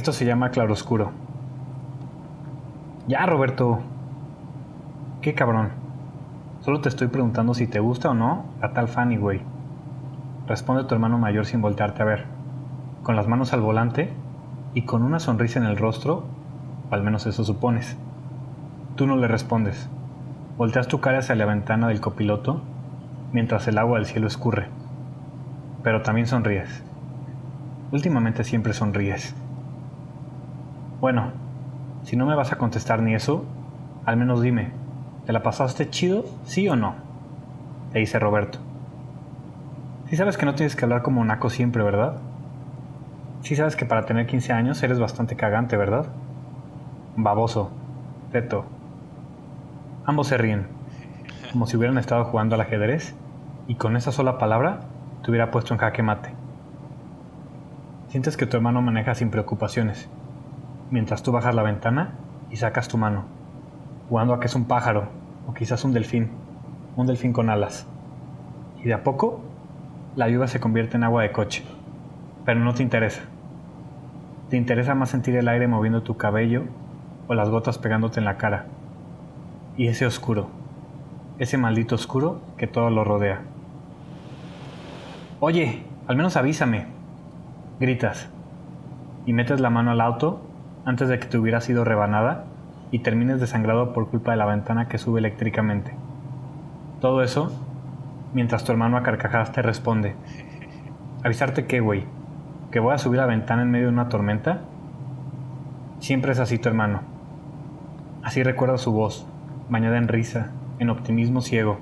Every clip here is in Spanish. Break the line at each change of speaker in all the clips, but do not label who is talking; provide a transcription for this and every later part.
Esto se llama claroscuro. Ya, Roberto. Qué cabrón. Solo te estoy preguntando si te gusta o no la tal Fanny, güey. Responde tu hermano mayor sin voltearte a ver, con las manos al volante y con una sonrisa en el rostro, o al menos eso supones. Tú no le respondes. Volteas tu cara hacia la ventana del copiloto mientras el agua del cielo escurre. Pero también sonríes. Últimamente siempre sonríes. Bueno, si no me vas a contestar ni eso, al menos dime, ¿te la pasaste chido, sí o no? Te dice Roberto. Sí sabes que no tienes que hablar como naco siempre, ¿verdad? Sí sabes que para tener 15 años eres bastante cagante, ¿verdad? Baboso. Teto. Ambos se ríen, como si hubieran estado jugando al ajedrez y con esa sola palabra te hubiera puesto en jaque mate. Sientes que tu hermano maneja sin preocupaciones, mientras tú bajas la ventana y sacas tu mano, jugando a que es un pájaro o quizás un delfín con alas. Y de a poco, la lluvia se convierte en agua de coche, pero no te interesa. Te interesa más sentir el aire moviendo tu cabello o las gotas pegándote en la cara. Y ese oscuro, ese maldito oscuro que todo lo rodea. Oye, al menos avísame, gritas, y metes la mano al auto antes de que te hubiera sido rebanada y termines desangrado por culpa de la ventana que sube eléctricamente. Todo eso mientras tu hermano a carcajadas te responde: ¿avisarte qué, güey? ¿Que voy a subir la ventana en medio de una tormenta? Siempre es así tu hermano. Así recuerda su voz, bañada en risa, en optimismo ciego.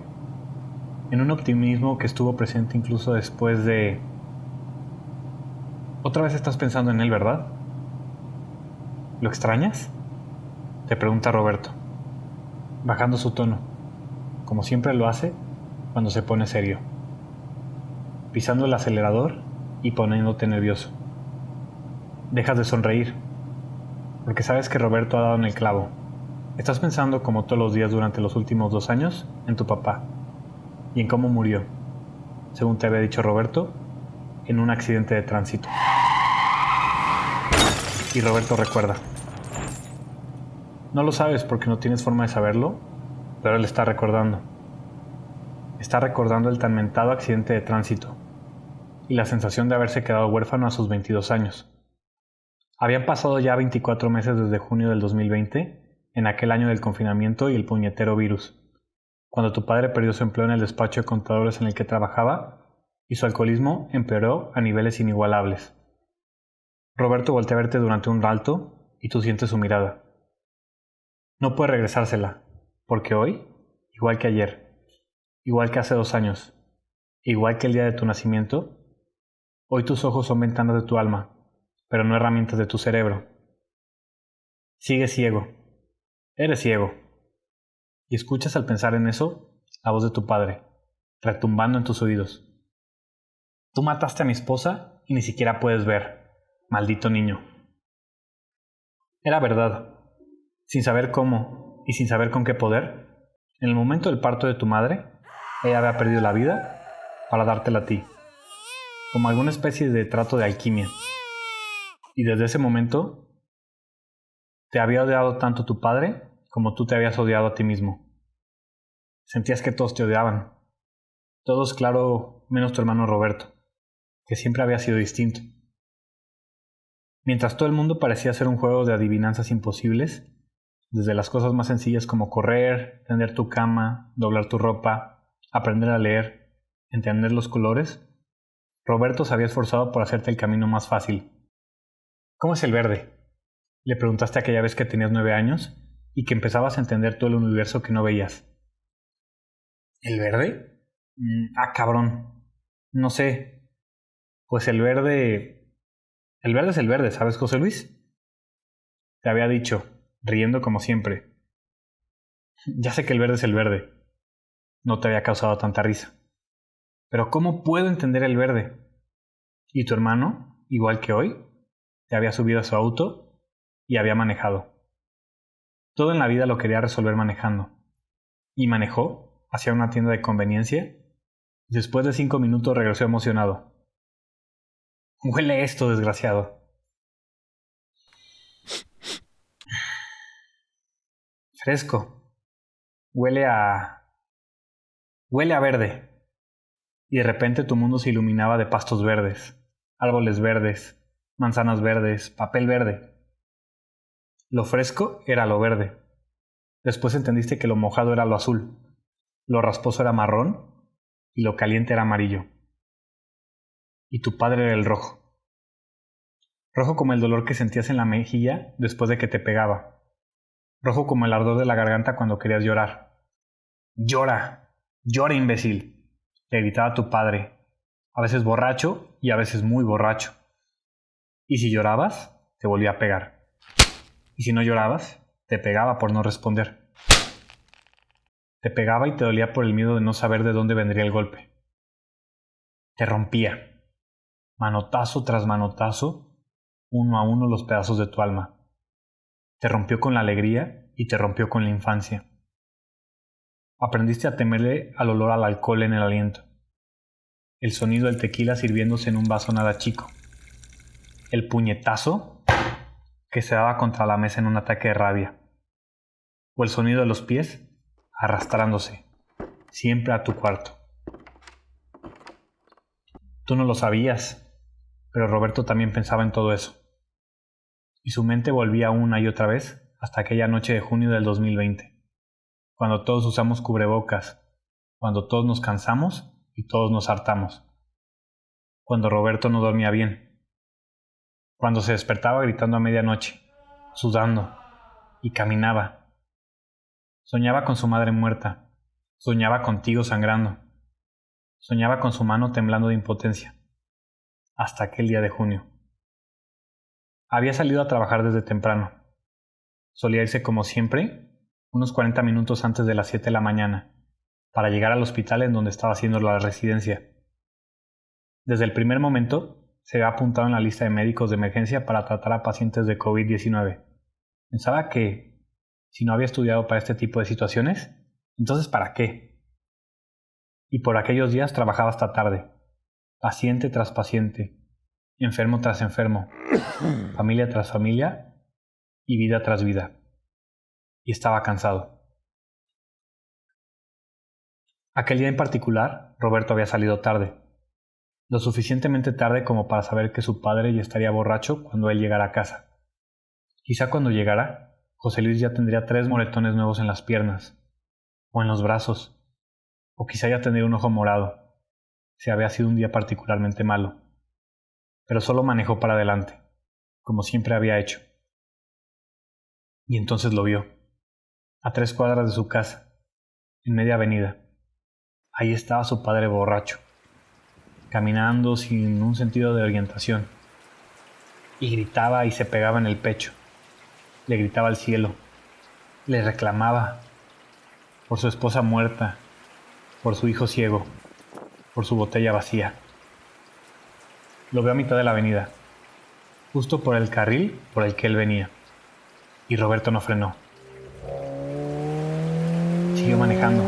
En un optimismo que estuvo presente incluso después de... Otra vez estás pensando en él, ¿verdad? ¿Lo extrañas? Te pregunta Roberto, bajando su tono, como siempre lo hace cuando se pone serio, pisando el acelerador y poniéndote nervioso. Dejas de sonreír, porque sabes que Roberto ha dado en el clavo. Estás pensando, como todos los días durante los últimos 2 años, en tu papá y en cómo murió, según te había dicho Roberto, en un accidente de tránsito. Y Roberto recuerda. No lo sabes porque no tienes forma de saberlo, pero él está recordando. Está recordando el tan mentado accidente de tránsito y la sensación de haberse quedado huérfano a sus 22 años. Habían pasado ya 24 meses desde junio del 2020, en aquel año del confinamiento y el puñetero virus, cuando tu padre perdió su empleo en el despacho de contadores en el que trabajaba y su alcoholismo empeoró a niveles inigualables. Roberto voltea a verte durante un rato y tú sientes su mirada. No puede regresársela, porque hoy, igual que ayer, igual que hace 2 años, igual que el día de tu nacimiento, hoy tus ojos son ventanas de tu alma, pero no herramientas de tu cerebro. Sigues ciego. Eres ciego. Y escuchas al pensar en eso la voz de tu padre, retumbando en tus oídos. Tú mataste a mi esposa y ni siquiera puedes ver, maldito niño. Era verdad. Sin saber cómo y sin saber con qué poder, en el momento del parto de tu madre, ella había perdido la vida para dártela a ti, como alguna especie de trato de alquimia. Y desde ese momento, te había odiado tanto tu padre como tú te habías odiado a ti mismo. Sentías que todos te odiaban. Todos, claro, menos tu hermano Roberto, que siempre había sido distinto. Mientras todo el mundo parecía ser un juego de adivinanzas imposibles, desde las cosas más sencillas como correr, tender tu cama, doblar tu ropa, aprender a leer, entender los colores, Roberto se había esforzado por hacerte el camino más fácil. ¿Cómo es el verde?, le preguntaste aquella vez que tenías 9 años y que empezabas a entender todo el universo que no veías. ¿El verde? Cabrón. No sé. Pues el verde... El verde es el verde, ¿sabes, José Luis? Te había dicho, riendo como siempre. Ya sé que el verde es el verde. No te había causado tanta risa. Pero ¿cómo puedo entender el verde? Y tu hermano, igual que hoy, te había subido a su auto y había manejado. Todo en la vida lo quería resolver manejando. Y manejó hacia una tienda de conveniencia. Después de 5 minutos regresó emocionado. Huele esto, desgraciado. Fresco. Huele a... Huele a verde. Y de repente tu mundo se iluminaba de pastos verdes, árboles verdes, manzanas verdes, papel verde. Lo fresco era lo verde. Después entendiste que lo mojado era lo azul, lo rasposo era marrón y lo caliente era amarillo. Y tu padre era el rojo. Rojo como el dolor que sentías en la mejilla después de que te pegaba. Rojo como el ardor de la garganta cuando querías llorar. ¡Llora! ¡Llora, imbécil!, te gritaba tu padre, a veces borracho y a veces muy borracho. Y si llorabas, te volvía a pegar. Y si no llorabas, te pegaba por no responder. Te pegaba y te dolía por el miedo de no saber de dónde vendría el golpe. Te rompía, manotazo tras manotazo, uno a uno los pedazos de tu alma. Te rompió con la alegría y te rompió con la infancia. Aprendiste a temerle al olor al alcohol en el aliento, el sonido del tequila sirviéndose en un vaso nada chico, el puñetazo que se daba contra la mesa en un ataque de rabia, o el sonido de los pies arrastrándose, siempre a tu cuarto. Tú no lo sabías, pero Roberto también pensaba en todo eso. Y su mente volvía una y otra vez hasta aquella noche de junio del 2020, cuando todos usamos cubrebocas, cuando todos nos cansamos y todos nos hartamos, cuando Roberto no dormía bien, cuando se despertaba gritando a medianoche, sudando, y caminaba. Soñaba con su madre muerta, soñaba contigo sangrando, soñaba con su mano temblando de impotencia, hasta aquel día de junio. Había salido a trabajar desde temprano. Solía irse como siempre, unos 40 minutos antes de las 7 de la mañana, para llegar al hospital en donde estaba haciendo la residencia. Desde el primer momento, se había apuntado en la lista de médicos de emergencia para tratar a pacientes de COVID-19. Pensaba que, si no había estudiado para este tipo de situaciones, entonces ¿para qué? Y por aquellos días trabajaba hasta tarde, paciente tras paciente, enfermo tras enfermo, familia tras familia y vida tras vida. Y estaba cansado. Aquel día en particular, Roberto había salido tarde, lo suficientemente tarde como para saber que su padre ya estaría borracho cuando él llegara a casa. Quizá cuando llegara, José Luis ya tendría 3 moretones nuevos en las piernas, o en los brazos, o quizá ya tendría un ojo morado, si había sido un día particularmente malo. Pero solo manejó para adelante, como siempre había hecho. Y entonces lo vio, a 3 cuadras de su casa, en media avenida. Ahí estaba su padre borracho, caminando sin un sentido de orientación, y gritaba y se pegaba en el pecho. Le gritaba al cielo, le reclamaba por su esposa muerta, por su hijo ciego, por su botella vacía. Lo veo a mitad de la avenida, justo por el carril por el que él venía, y Roberto no frenó. Siguió manejando,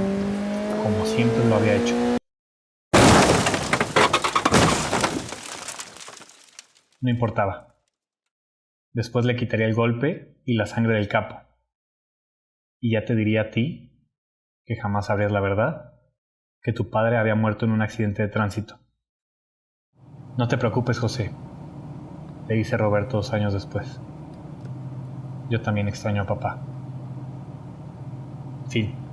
como siempre lo había hecho. No importaba. Después le quitaría el golpe y la sangre del capo. Y ya te diría a ti, que jamás sabrías la verdad, que tu padre había muerto en un accidente de tránsito. No te preocupes, José, le dice Roberto 2 años después. Yo también extraño a papá. Fin.